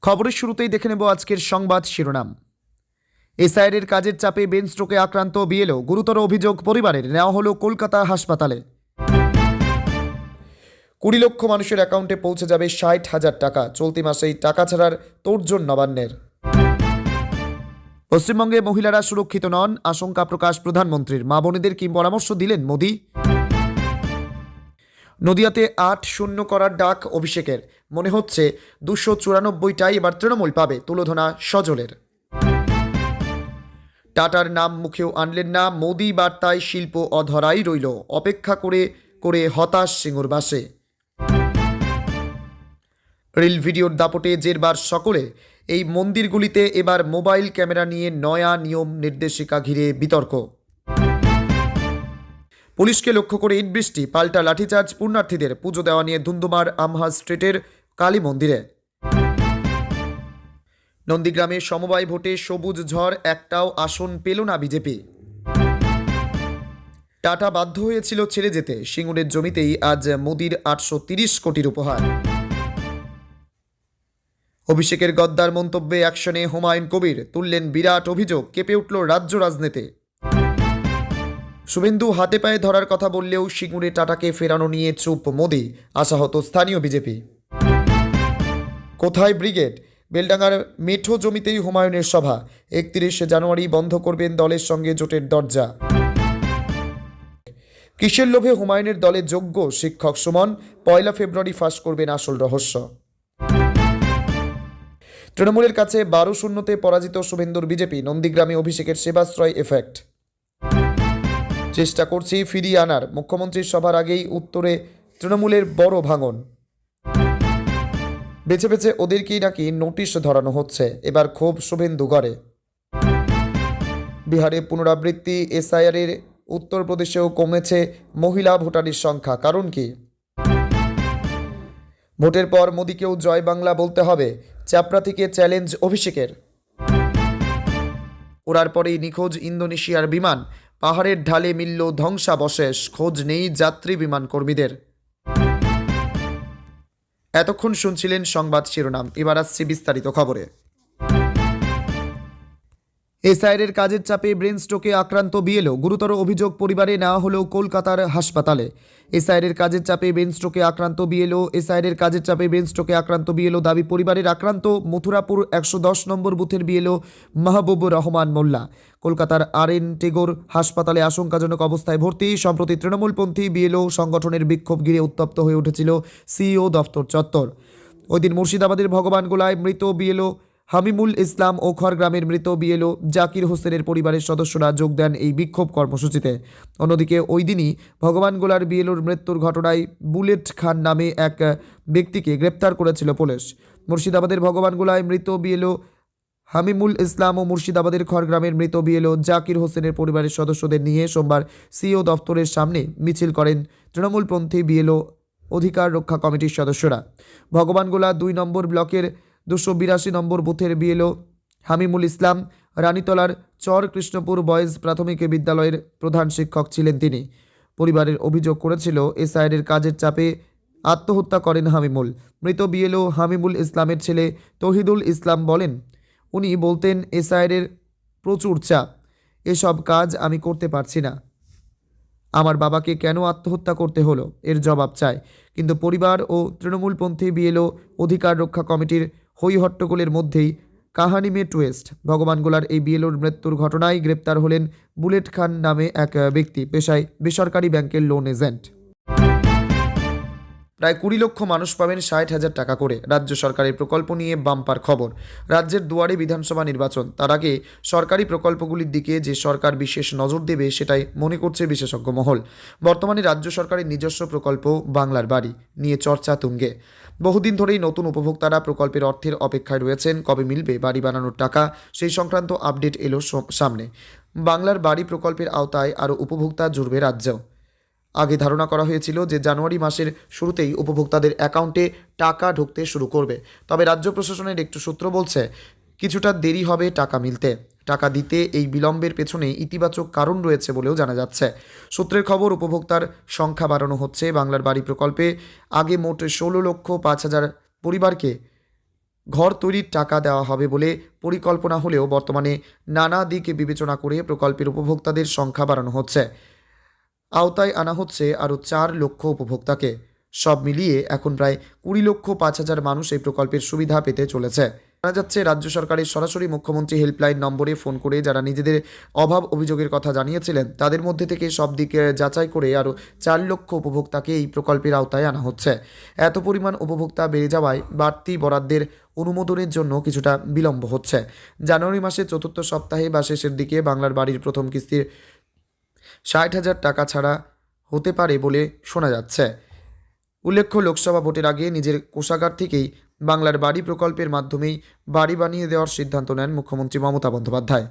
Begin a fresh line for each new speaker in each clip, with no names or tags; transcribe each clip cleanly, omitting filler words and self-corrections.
খবরের শুরুতেই দেখে নেব আজকের সংবাদ শিরোনাম। এসআইআরের কাজের চাপে ব্রেন স্ট্রোকে আক্রান্ত বিএলও, গুরুতর অভিযোগ পরিবারের, নেওয়া হলো কলকাতা হাসপাতালে। 20 লক্ষ মানুষের অ্যাকাউন্টে পৌঁছে যাবে 60,000 টাকা, চলতি মাসেই টাকা ছাড়ার তোড়জোড় নবান্নের। পশ্চিমবঙ্গে মহিলারা সুরক্ষিত নন, আশঙ্কা প্রকাশ প্রধানমন্ত্রীর। মা বোনেদের কি পরামর্শ দিলেন মোদি? নদিয়াতে 8-0 করার ডাক অভিষেকের, মনে হচ্ছে 294টাই এবার তৃণমূল পাবে, তুলোধনা সজলের। টাটার নাম মুখেও আনলেন না, মোদি বার্তায় শিল্প অধরাই রইল, অপেক্ষা করে করে হতাশ সিঙ্গুর বাসে। রিল ভিডিওর দাপটে জেরবার সকলে, এই মন্দিরগুলিতে এবার মোবাইল ক্যামেরা নিয়ে নয়া নিয়ম নির্দেশিকা ঘিরে বিতর্ক। পুলিশকে লক্ষ্য করে ইট বৃষ্টি, পাল্টা লাঠিচার্জ পুণ্যার্থীদের, পুজো দেওয়া নিয়ে ধুন্ধুমার আমহা স্ট্রিটের কালী মন্দিরে। নন্দীগ্রামে সমবায় ভোটে সবুজ ঝড়, একটাও আসন পেল না বিজেপি। টাটা বাধ্য হয়েছিল ছেড়ে যেতে, সিঙ্গুরের জমিতেই আজ মোদির 830 কোটির উপহার। অভিষেকের গদ্দার মন্তব্যে অ্যাকশনে হুমায়ুন কবির, তুললেন বিরাট অভিযোগ, কেঁপে উঠল রাজ্য রাজনীতি। শুভেন্দু হাতে পায়ে ধরার কথা বললেও সিঙ্গুরে টাটাকে ফেরানো নিয়ে চুপ মোদি, আশাহত স্থানীয় বিজেপি। কোথায় ব্রিগেড? বেলডাঙ্গার মেঠো জমিতেই হুমায়ুনের সভা, 31 জানুয়ারি বন্ধ করবেন দলের সঙ্গে জোটের দরজা। কিসের লোভে হুমায়ুনের দলে যোগ্য শিক্ষক সুমন, 1 ফেব্রুয়ারি ফাঁস করবেন আসল রহস্য। তৃণমূলের কাছে 12-0-তে পরাজিত শুভেন্দুর বিজেপি, নন্দীগ্রামে অভিষেকের সেবাশ্রয় এফেক্ট। চেষ্টা করছি ফিরিয়ে আনার, মুখ্যমন্ত্রীর সভার আগেই উত্তরে তৃণমূলের বড় ভাঙন। বেছে বেছে ওদেরকেই নাকি নোটিশ ধরানো হচ্ছে, এবার ক্ষোভ শুভেন্দু গড়ে। বিহারে পুনরাবৃত্তি এসআইআরের, উত্তরপ্রদেশেও কমেছে মহিলা ভোটারের সংখ্যা, কারণ কি? ভোটের পর মোদিকেও জয় বাংলা বলতে হবে, চাপড়া থেকে চ্যালেঞ্জ অভিষেকের। ওড়ার পরেই নিখোঁজ ইন্দোনেশিয়ার বিমান, পাহাড়ের ঢালে মিলল ধ্বংসাবশেষ, খোঁজ নেই যাত্রী বিমান কর্মীদের। এতক্ষণ শুনছিলেন সংবাদ শিরোনাম, এবার আসছি বিস্তারিত খবরে। এসআইআরের কাজের চাপে ব্রেন স্ট্রোকে আক্রান্ত বিএলও, গুরুতর অভিযোগ পরিবারে, নেওয়া হলো কলকাতার হাসপাতালে। এসআইআরের কাজের চাপে ব্রেন স্ট্রোকে আক্রান্ত বিএলও, এসআইআরের কাজের চাপে ব্রেন স্ট্রোকে আক্রান্ত বিএলও দাবি পরিবারের। আক্রান্ত মথুরাপুর 110 নম্বর বুথের বিএলও মাহবুবুর রহমান মোল্লা, কলকাতার RN টেগোর হাসপাতালে আশঙ্কাজনক অবস্থায় ভর্তি। সম্প্রতি তৃণমূলপন্থী বিএলও সংগঠনের বিক্ষোভ ঘিরে উত্তপ্ত হয়ে উঠেছিল সিইও দফতর চত্বর। ওই দিন মুর্শিদাবাদের ভগবানগোলায় মৃত বিএলও হামিমুল ইসলাম ও খড়গ্রামের মৃত বিএলও জাকির হোসেনের পরিবারের সদস্যরা যোগ দেন এই বিক্ষোভ কর্মসূচিতে। অন্যদিকে ওই দিনই ভগবানগোলার বিএলওর মৃত্যুর ঘটনায় বুলেট খান নামে এক ব্যক্তিকে গ্রেপ্তার করেছিল পুলিশ। মুর্শিদাবাদের ভগবানগোলায় মৃত বিএলও হামিমুল ইসলাম ও মুর্শিদাবাদের খড়গ্রামের মৃত বিএলও জাকির হোসেনের পরিবারের সদস্যদের নিয়ে সোমবার সিইও দফতরের সামনে মিছিল করেন তৃণমূলপন্থী বিএলও অধিকার রক্ষা কমিটির সদস্যরা। ভগবানগোলা 2 নম্বর ব্লকের 282 নম্বর বুথের বিএলও হামিমুল ইসলাম রানীতলার চর কৃষ্ণপুর বয়েজ প্রাথমিক বিদ্যালয়ের প্রধান শিক্ষক ছিলেন তিনি। পরিবারের অভিযোগ করেছিল এসআইআরের কাজের চাপে আত্মহত্যা করেন হামিমুল। মৃত বিএলও হামিমুল ইসলামের ছেলে তহিদুল ইসলাম বলেন, উনি বলতেন এসআইআরের প্রচুর চাপ, এসব কাজ আমি করতে পারছি না, আমার বাবাকে কেন আত্মহত্যা করতে হলো এর জবাব চায়। কিন্তু পরিবার ও তৃণমূলপন্থী বিএলও অধিকার রক্ষা কমিটির হইহট্টগোলের মধ্যেই কাহানি মে টুয়েস্ট। ভগবানগোলার এই বিএলওর মৃত্যুর ঘটনায় গ্রেপ্তার হলেন বুলেট খান নামে এক ব্যক্তি, পেশায় বেসরকারি ব্যাংকের লোন এজেন্ট। প্রায় 20 লক্ষ মানুষ পাবেন 60,000 টাকা করে, রাজ্য সরকারের প্রকল্প নিয়ে বাম্পার খবর। রাজ্যের দুয়ারে বিধানসভা নির্বাচন, তার আগে সরকারি প্রকল্পগুলির দিকে যে সরকার বিশেষ নজর দেবে সেটাই মনে করছে বিশেষজ্ঞ মহল। বর্তমানে রাজ্য সরকারের নিজস্ব প্রকল্প বাংলার বাড়ি নিয়ে চর্চা তুঙ্গে। বহুদিন ধরেই নতুন উপভোক্তারা প্রকল্পের অর্থের অপেক্ষায় রয়েছেন, কবে মিলবে বাড়ি বানানোর টাকা, সেই সংক্রান্ত আপডেট এলো সামনে। বাংলার বাড়ি প্রকল্পের আওতায় আরও উপভোক্তা জুড়বে রাজ্য। আগে ধারণা করা হয়েছিল যে জানুয়ারি মাসের শুরুতেই উপভোক্তাদের অ্যাকাউন্টে টাকা ঢুকতে শুরু করবে, তবে রাজ্য প্রশাসনের একটু সূত্র বলছে কিছুটা দেরি হবে টাকা মিলতে। টাকা দিতে এই বিলম্বের পেছনে ইতিবাচক কারণ রয়েছে বলেও জানা যাচ্ছে। সূত্রের খবর, উপভোক্তার সংখ্যা বাড়ানো হচ্ছে। বাংলার বাড়ি প্রকল্পে আগে মোট 16,05,000 পরিবারকে ঘর তৈরির টাকা দেওয়া হবে বলে পরিকল্পনা হলেও বর্তমানে নানা দিক বিবেচনা করে প্রকল্পের উপভোক্তাদের সংখ্যা বাড়ানো হচ্ছে। আওতায় আনা হচ্ছে আরও 4 লক্ষ উপভোক্তাকে। সব মিলিয়ে এখন প্রায় 20,05,000 মানুষ এই প্রকল্পের সুবিধা পেতে চলেছে। জানা যাচ্ছে, রাজ্য সরকারের সরাসরি মুখ্যমন্ত্রী হেল্পলাইন নম্বরে ফোন করে যারা নিজেদের অভাব অভিযোগের কথা জানিয়েছিলেন, তাদের মধ্যে থেকে সব দিকে যাচাই করে আরও 4 লক্ষ উপভোক্তাকে এই প্রকল্পের আওতায় আনা হচ্ছে। এত পরিমাণ উপভোক্তা বেড়ে যাওয়ায় বাড়তি বরাদ্দের অনুমোদনের জন্য কিছুটা বিলম্ব হচ্ছে। জানুয়ারি মাসের 4র্থ সপ্তাহে বা শেষের দিকে বাংলার বাড়ির প্রথম কিস্তির 60,000 টাকা ছাড়া হতে পারে বলে শোনা যাচ্ছে। উল্লেখ্য, লোকসভা ভোটের আগে নিজের কোষাগার থেকেই বাংলার বাড়ি প্রকল্পের মাধ্যমেই বাড়ি বানিয়ে দেওয়ার সিদ্ধান্ত নেন মুখ্যমন্ত্রী মমতা বন্দ্যোপাধ্যায়।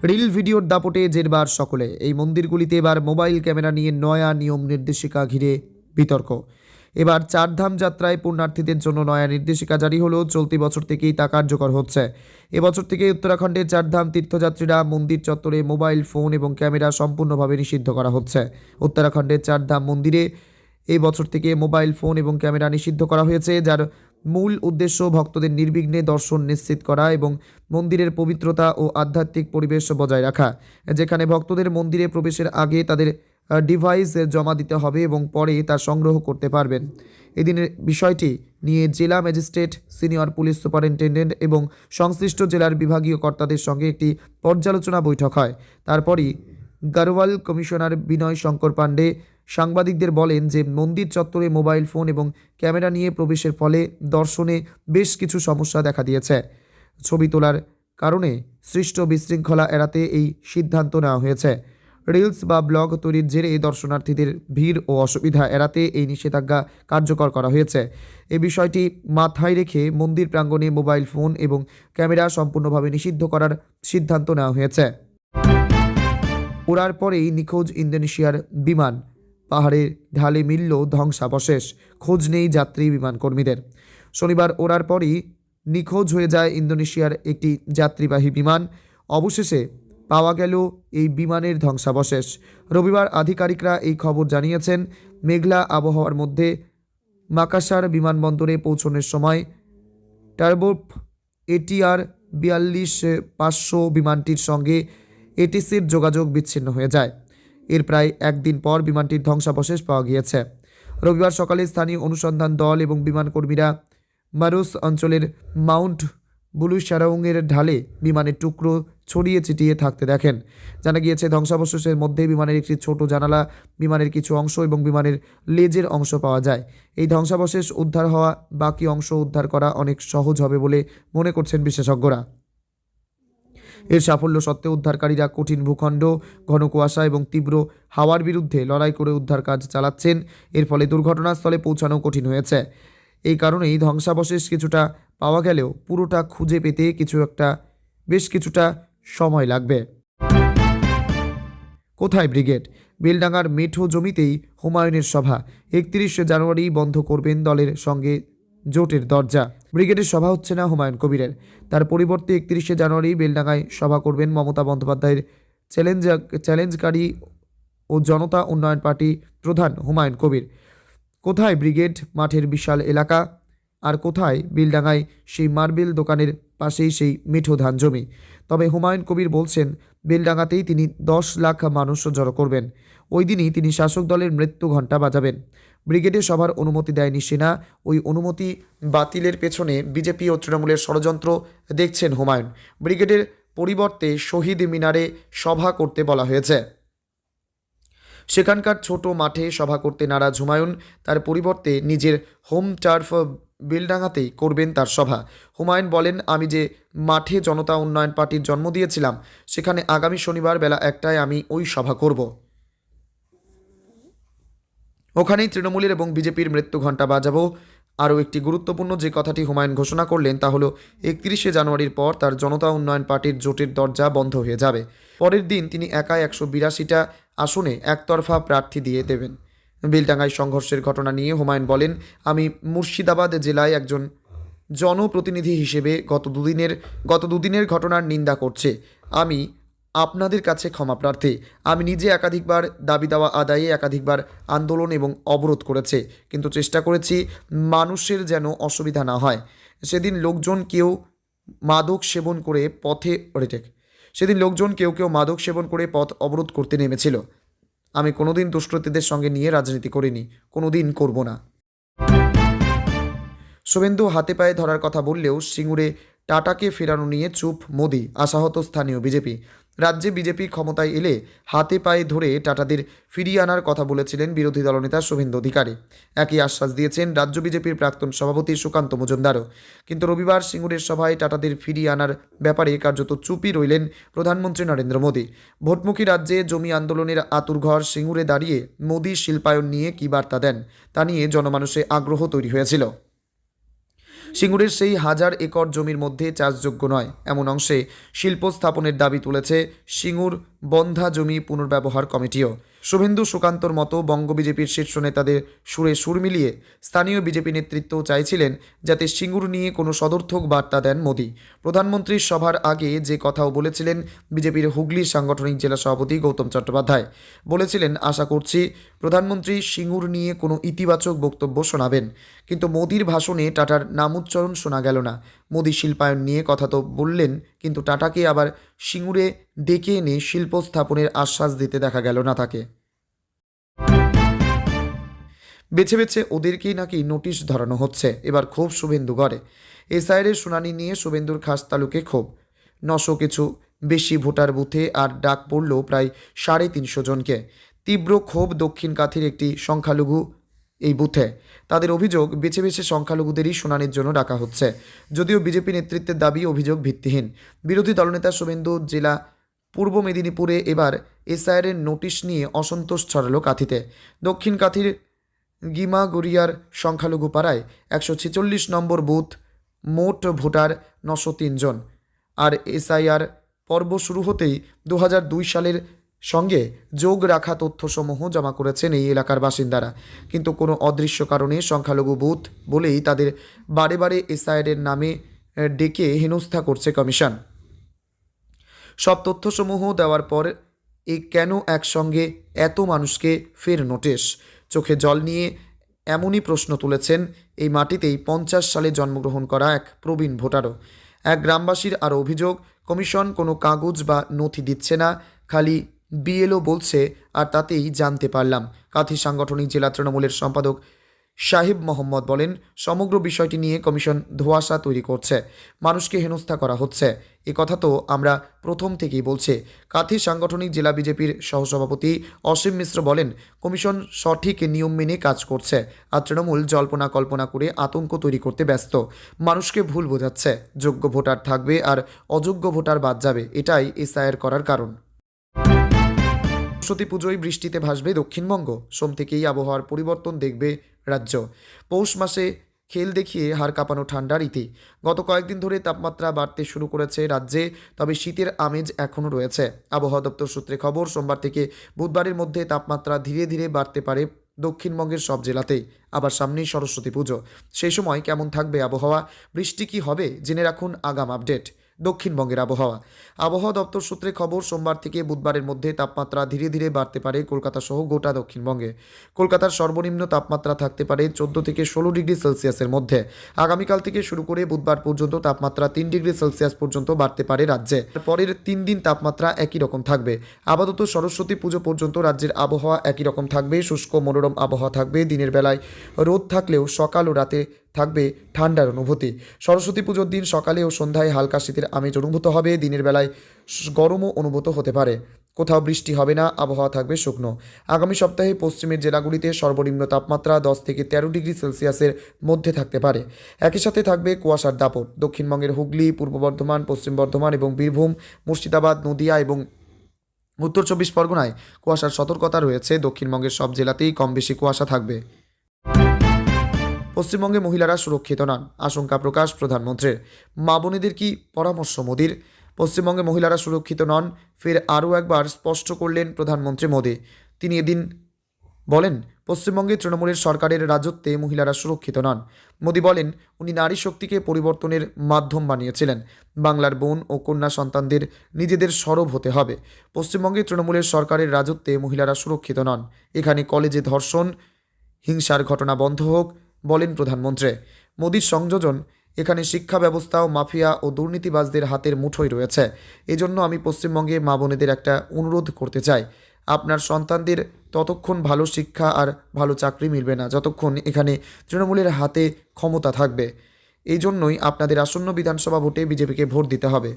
রিল ভিডিওর দাপটে জেরবার সকলে। এই মন্দিরগুলিতে এবার মোবাইল ক্যামেরা নিয়ে নয়া নিয়ম নির্দেশিকা ঘিরে বিতর্ক। এবার চারধাম যাত্রায় পুণ্যার্থীদের জন্য নয়া নির্দেশিকা জারি হলো। চলতি বছর থেকেই তা কার্যকর হচ্ছে। এবছর থেকে উত্তরাখণ্ডের চারধাম তীর্থযাত্রীরা মন্দির চত্বরে মোবাইল ফোন এবং ক্যামেরা সম্পূর্ণভাবে নিষিদ্ধ করা হচ্ছে। উত্তরাখণ্ডের চারধাম মন্দিরে এই বছর থেকে মোবাইল ফোন এবং ক্যামেরা নিষিদ্ধ করা হয়েছে, যার মূল উদ্দেশ্য ভক্তদের নির্বিঘ্নে দর্শন নিশ্চিত করা এবং মন্দিরের পবিত্রতা ও আধ্যাত্মিক পরিবেশ বজায় রাখা। যেখানে ভক্তদের মন্দিরে প্রবেশের আগে তাদের ডিভাইস জমা দিতে হবে এবং পরে তা সংগ্রহ করতে পারবেন। এদিনের বিষয়টি নিয়ে জেলা ম্যাজিস্ট্রেট, সিনিয়র পুলিশ সুপারিনটেন্ডেন্ট এবং সংশ্লিষ্ট জেলার বিভাগীয় কর্তাদের সঙ্গে একটি পর্যালোচনা বৈঠক হয়। তারপরই গারওয়াল কমিশনার বিনয় শঙ্কর পাণ্ডে সাংবাদিকদের বলেন যে মন্দির চত্বরে মোবাইল ফোন এবং ক্যামেরা নিয়ে প্রবেশের ফলে দর্শনে বেশ কিছু সমস্যা দেখা দিয়েছে। ছবি তোলার কারণে সৃষ্ট বিশৃঙ্খলা এড়াতে এই সিদ্ধান্ত নেওয়া হয়েছে। রিলস বা ব্লগ তৈরির জেরে দর্শনার্থীদের ভিড় ও অসুবিধা এড়াতে এই নিষেধাজ্ঞা কার্যকর করা হয়েছে। এই বিষয়টি মাথায় রেখে মন্দির প্রাঙ্গণে মোবাইল ফোন এবং ক্যামেরা সম্পূর্ণভাবে নিষিদ্ধ করার সিদ্ধান্ত নেওয়া হয়েছে। ওড়ার পরেই নিখোঁজ ইন্দোনেশিয়ার বিমান। পাহাড়ের ঢালে মিলল ধ্বংসাবশেষ, খোঁজ নেই যাত্রী বিমান কর্মীদের। শনিবার ওড়ার পরই নিখোঁজ হয়ে যায় ইন্দোনেশিয়ার একটি যাত্রীবাহী বিমান। অবশেষে পাওয়া গেল এই বিমানের ধ্বংসাবশেষ। রবিবার আধিকারিকরা এই খবর জানিয়েছেন। মেঘলা আবহাওয়ার মধ্যে মাকাসার বিমানবন্দরে পৌঁছানোর সময় টার্বোপ ATR 42-500 বিমানটির সঙ্গে এটিসির যোগাযোগ বিচ্ছিন্ন হয়ে যায়। এর প্রায় একদিন পর বিমানটির ধ্বংসাবশেষ পাওয়া গিয়েছে। রবিবার সকালে স্থানীয় অনুসন্ধান দল এবং বিমান কর্মীরা মারুস অঞ্চলের মাউন্ট বুলুসারাউংয়ের ঢালে বিমানের টুকরো ছড়িয়ে ছিটিয়ে থাকতে দেখেন। জানা গিয়েছে, ধ্বংসাবশেষের মধ্যে বিমানের একটি ছোট জানালা, বিমানের কিছু অংশ এবং বিমানের লেজের অংশ পাওয়া যায়। এই ধ্বংসাবশেষ উদ্ধার হওয়া বাকি অংশ উদ্ধার করা অনেক সহজ হবে বলে মনে করছেন বিশেষজ্ঞরা। এর সাফল্য সত্ত্বেও উদ্ধারকারীরা কঠিন ভূখণ্ড, ঘন কুয়াশা এবং তীব্র হাওয়ার বিরুদ্ধে লড়াই করে উদ্ধার কাজ চালাচ্ছেন। এর ফলে দুর্ঘটনাস্থলে পৌঁছানো কঠিন হয়েছে। এই কারণেই ধ্বংসাবশেষ কিছুটা পাওয়া গেলেও পুরোটা খুঁজে পেতে বেশ কিছুটা সময় লাগবে। কোথায় ব্রিগেড? বেলডাঙ্গার মেঠো জমিতেই হুমায়ুনের সভা। 31 জানুয়ারি বন্ধ করবেন দলের সঙ্গে জোটের দরজা। ব্রিগেডের সভা হচ্ছে না হুমায়ুন কবিরের। তার পরিবর্তে 31 জানুয়ারি বেলডাঙ্গায় সভা করবেন মমতা বন্দ্যোপাধ্যায়ের চ্যালেঞ্জকারী ও জনতা উন্নয়ন পার্টি প্রধান হুমায়ুন কবির। কোথায় ব্রিগেড মাঠের বিশাল এলাকা, আর কোথায় বেলডাঙ্গায় সেই মার্বেল দোকানের পাশেই সেই মিঠো ধান জমি? তবে হুমায়ুন কবির বলছেন, বেলডাঙ্গাতেই তিনি 10 লাখ মানুষ জড়ো করবেন। ওই দিনই তিনি শাসক দলের মৃত্যু ঘণ্টা বাজাবেন। ব্রিগেডের সভার অনুমতি দেয়নি সেনা। ওই অনুমতি বাতিলের পেছনে বিজেপি ও তৃণমূলের ষড়যন্ত্র দেখছেন হুমায়ুন। ব্রিগেডের পরিবর্তে শহীদ মিনারে সভা করতে বলা হয়েছে। সেখানকার ছোট মাঠে সভা করতে নারাজ হুমায়ুন। তার পরিবর্তে নিজের হোম টার্ফ বেলডাঙ্গাতেই করবেন তার সভা। হুমায়ুন বলেন, আমি যে মাঠে জনতা উন্নয়ন পার্টির জন্ম দিয়েছিলাম, সেখানে আগামী শনিবার বেলা 1টায় আমি ওই সভা করব। ওখানেই তৃণমূলের এবং বিজেপির মৃত্যু ঘণ্টা বাজাবো। আরও একটি গুরুত্বপূর্ণ যে কথাটি হুমায়ুন ঘোষণা করলেন তা হলো 31 জানুয়ারির পর তার জনতা উন্নয়ন পার্টির জোটের দরজা বন্ধ হয়ে যাবে। পরের দিন তিনি একাই 182টা আসনে একতরফা প্রার্থী দিয়ে দেবেন। বেলডাঙ্গায় সংঘর্ষের ঘটনা নিয়ে হুমায়ুন বলেন, আমি মুর্শিদাবাদ জেলায় একজন জনপ্রতিনিধি হিসেবে গত দুদিনের ঘটনার নিন্দা করছে। আমি আপনাদের কাছে ক্ষমা প্রার্থী। আমি নিজে একাধিকবার দাবি দাওয়া আদায়ে একাধিকবার আন্দোলন এবং অবরোধ করেছে, কিন্তু চেষ্টা করেছি মানুষের যেন অসুবিধা না হয়। সেদিন লোকজন কেউ মাদক সেবন করে মাদক সেবন করে পথ অবরোধ করতে নেমেছিল। আমি কোনোদিন দুষ্কৃতীদের সঙ্গে নিয়ে রাজনীতি করিনি, কোনোদিন করব না। শুভেন্দু হাতে পায়ে ধরার কথা বললেও সিঙ্গুরে টাটাকে ফেরানো নিয়ে চুপ মোদি, আশাহত স্থানীয় বিজেপি। রাজ্যে বিজেপি ক্ষমতায় এলে হাতে পায়ে ধরে টাটাদের ফিরিয়ে আনার কথা বলেছিলেন বিরোধী দলনেতা শুভেন্দু অধিকারী। একই আশ্বাস দিয়েছেন রাজ্য বিজেপির প্রাক্তন সভাপতি সুকান্ত মজুমদারও। কিন্তু রবিবার সিঙ্গুরের সভায় টাটাদের ফিরিয়ে আনার ব্যাপারে কার্যত চুপই রইলেন প্রধানমন্ত্রী নরেন্দ্র মোদী। ভোটমুখী রাজ্যে জমি আন্দোলনের আতুরঘর সিঙ্গুরে দাঁড়িয়ে মোদী শিল্পায়ন নিয়ে কী বার্তা দেন তা নিয়ে জনমানসে আগ্রহ তৈরি হয়েছিল। সিঙ্গুরের সেই 1000 একর জমির মধ্যে চাষযোগ্য নয় এমন অংশে শিল্প স্থাপনের দাবি তুলেছে সিঙ্গুর বন্ধা জমি পুনর্ব্যবহার কমিটিও। শুভেন্দু সুকান্তর মতো বঙ্গ বিজেপির শীর্ষ নেতাদের সুরে সুর মিলিয়ে স্থানীয় বিজেপি নেতৃত্ব চাইছিলেন যাতে সিঙ্গুর নিয়ে কোনো সদর্থক বার্তা দেন মোদী। প্রধানমন্ত্রীর সভার আগে যে কথাও বলেছিলেন বিজেপির হুগলি সাংগঠনিক জেলা সভাপতি গৌতম চট্টোপাধ্যায়। বলেছিলেন, আশা করছি প্রধানমন্ত্রী সিঙ্গুর নিয়ে কোনো ইতিবাচক বক্তব্য শোনাবেন। কিন্তু মোদীর ভাষণে টাটার নামোচ্চারণ শোনা গেল না। মোদী শিল্পায়ন নিয়ে কথা তো বললেন, কিন্তু টাটাকে আবার সিঙ্গুরে ডেকে এনে শিল্প স্থাপনের আশ্বাস দিতে দেখা গেল না তাকে। বেছে বেছে ওদেরকেই নাকি নোটিশ ধরানো হচ্ছে। এবার ক্ষোভ শুভেন্দু গড়ে। এসআইআরের শুনানি নিয়ে শুভেন্দুর খাস তালুকে ক্ষোভ। 900 কিছু বেশি ভোটার বুথে আর ডাক পড়ল প্রায় 350 জনকে। তীব্র ক্ষোভ দক্ষিণ কাথির একটি সংখ্যালঘু এই বুথে। তাদের অভিযোগ, বেছে বেছে সংখ্যালঘুদেরই শুনানির জন্য ডাকা হচ্ছে। যদিও বিজেপি নেতৃত্বের দাবি অভিযোগ ভিত্তিহীন। বিরোধী দলনেতা শুভেন্দু জেলা পূর্ব মেদিনীপুরে এবার এসআইআরের নোটিশ নিয়ে অসন্তোষ ছড়ালো কাথিতে। দক্ষিণ কাথির গিমাগড়িয়ার সংখ্যালঘু পাড়ায় 146 নম্বর বুথ, মোট ভোটার 903 জন। আর এসআইআর পর্ব শুরু হতেই 2002 সালের সঙ্গে যোগ রাখা তথ্যসমূহ জমা করেছেন এই এলাকার বাসিন্দারা। কিন্তু কোনো অদৃশ্য কারণে সংখ্যালঘু বুথ বলেই তাদের বারে বারে এসআইআরের নামে ডেকে হেনস্থা করছে কমিশন। সব তথ্যসমূহ দেওয়ার পর কেন একসঙ্গে এত মানুষকে ফের নোটিশ? চোখে জল নিয়ে এমনই প্রশ্ন তুলেছেন এই মাটিতেই 50 সালে জন্মগ্রহণ করা এক প্রবীণ ভোটারও। এক গ্রামবাসীর আরও অভিযোগ, কমিশন কোনো কাগজ বা নথি দিচ্ছে না, খালি বিএলও বলছে আর তাতেই জানতে পারলাম। কাঁথি সাংগঠনিক জেলা তৃণমূলের সম্পাদক সাহেব মোহাম্মদ বলেন, সমগ্র বিষয়টি নিয়ে কমিশন ধোঁয়াশা তৈরি করছে, মানুষকে হেনস্থা করা হচ্ছে। এ কথা তো আমরা প্রথম থেকেই বলছি। কাঁথি সাংগঠনিক জেলা বিজেপির সহসভাপতি অসীম মিশ্র বলেন, কমিশন সঠিক নিয়ম মেনে কাজ করছে আর তৃণমূল জল্পনা কল্পনা করে আতঙ্ক তৈরি করতে ব্যস্ত। মানুষকে ভুল বোঝাচ্ছে, যোগ্য ভোটার থাকবে আর অযোগ্য ভোটার বাদ যাবে, এটাই এসআইআর করার কারণ। সরস্বতী পুজোয় বৃষ্টিতে ভাসবে দক্ষিণবঙ্গ। সোম থেকেই আবহাওয়ার পরিবর্তন দেখবে রাজ্য। পৌষ মাসে খেল দেখিয়ে হাড় কাঁপানো ঠান্ডার ইতি। গত কয়েকদিন ধরে তাপমাত্রা বাড়তে শুরু করেছে রাজ্যে, তবে শীতের আমেজ এখনও রয়েছে। আবহাওয়া দপ্তর সূত্রে খবর, সোমবার থেকে বুধবারের মধ্যে তাপমাত্রা ধীরে ধীরে বাড়তে পারে দক্ষিণবঙ্গের সব জেলাতেই। আবার সামনেই সরস্বতী পুজো, সেই সময় কেমন থাকবে আবহাওয়া, বৃষ্টি কি হবে, জেনে রাখুন আগাম আপডেট। দক্ষিণবঙ্গের আবহাওয়া দপ্তর সূত্রে খবর, সোমবার থেকে বুধবারের মধ্যে তাপমাত্রা ধীরে ধীরে বাড়তে পারে কলকাতা সহ গোটা দক্ষিণবঙ্গে। কলকাতার সর্বনিম্ন তাপমাত্রা থাকতে পারে 14 থেকে 16 ডিগ্রি সেলসিয়াসের মধ্যে। আগামীকাল থেকে শুরু করে বুধবার পর্যন্ত তাপমাত্রা 3 ডিগ্রি সেলসিয়াস পর্যন্ত বাড়তে পারে রাজ্যে। পরের 3 দিন তাপমাত্রা একই রকম থাকবে। আপাতত সরস্বতী পুজো পর্যন্ত রাজ্যের আবহাওয়া একই রকম থাকবে। শুষ্ক মনোরম আবহাওয়া থাকবে। দিনের বেলায় রোদ থাকলেও সকাল ও রাতে থাকবে ঠান্ডার অনুভূতি। সরস্বতী পুজোর দিন সকালে ও সন্ধ্যায় হালকা শীতের আমেজ অনুভূত হবে। দিনের বেলায় গরমও অনুভূত হতে পারে। কোথাও বৃষ্টি হবে না, আবহাওয়া থাকবে শুকনো। আগামী সপ্তাহে পশ্চিমের জেলাগুলিতে সর্বনিম্ন তাপমাত্রা 10 থেকে 13 ডিগ্রি সেলসিয়াসের মধ্যে থাকতে পারে। একই সাথে থাকবে কুয়াশার দাপট। দক্ষিণবঙ্গের হুগলি, পূর্ব বর্ধমান, পশ্চিম বর্ধমান এবং বীরভূম, মুর্শিদাবাদ, নদিয়া এবং উত্তর 24 পরগনায় কুয়াশার সতর্কতা রয়েছে। দক্ষিণবঙ্গের সব জেলাতেই কম বেশি কুয়াশা থাকবে। পশ্চিমবঙ্গে মহিলারা সুরক্ষিত নন, আশঙ্কা প্রকাশ প্রধানমন্ত্রীর। মা বোনেদের কি পরামর্শ মোদীর? পশ্চিমবঙ্গে মহিলারা সুরক্ষিত নন, ফের আরও একবার স্পষ্ট করলেন প্রধানমন্ত্রী মোদী। তিনি এদিন বলেন, পশ্চিমবঙ্গে তৃণমূলের সরকারের রাজত্বে মহিলারা সুরক্ষিত নন। মোদী বলেন, উনি নারী শক্তিকে পরিবর্তনের মাধ্যম বানিয়েছিলেন। বাংলার বোন ও কন্যা সন্তানদের নিজেদের সরব হতে হবে। পশ্চিমবঙ্গে তৃণমূলের সরকারের রাজত্বে মহিলারা সুরক্ষিত নন। এখানে কলেজে ধর্ষণ, হিংসার ঘটনা বন্ধ হোক, বলেন প্রধানমন্ত্রী। মোদীর সংযোজন, এখানে শিক্ষা ব্যবস্থাও মাফিয়া ও দুর্নীতিবাজদের হাতের মুঠোয় রয়েছে। এজন্য আমি পশ্চিমবঙ্গে মা বোনেদের একটা অনুরোধ করতে চাই, আপনার সন্তানদের ততক্ষণ ভালো শিক্ষা আর ভালো চাকরি মিলবে না যতক্ষণ এখানে তৃণমূলের হাতে ক্ষমতা থাকবে। এই জন্যই আপনাদের আসন্ন বিধানসভা ভোটে বিজেপিকে ভোট দিতে হবে।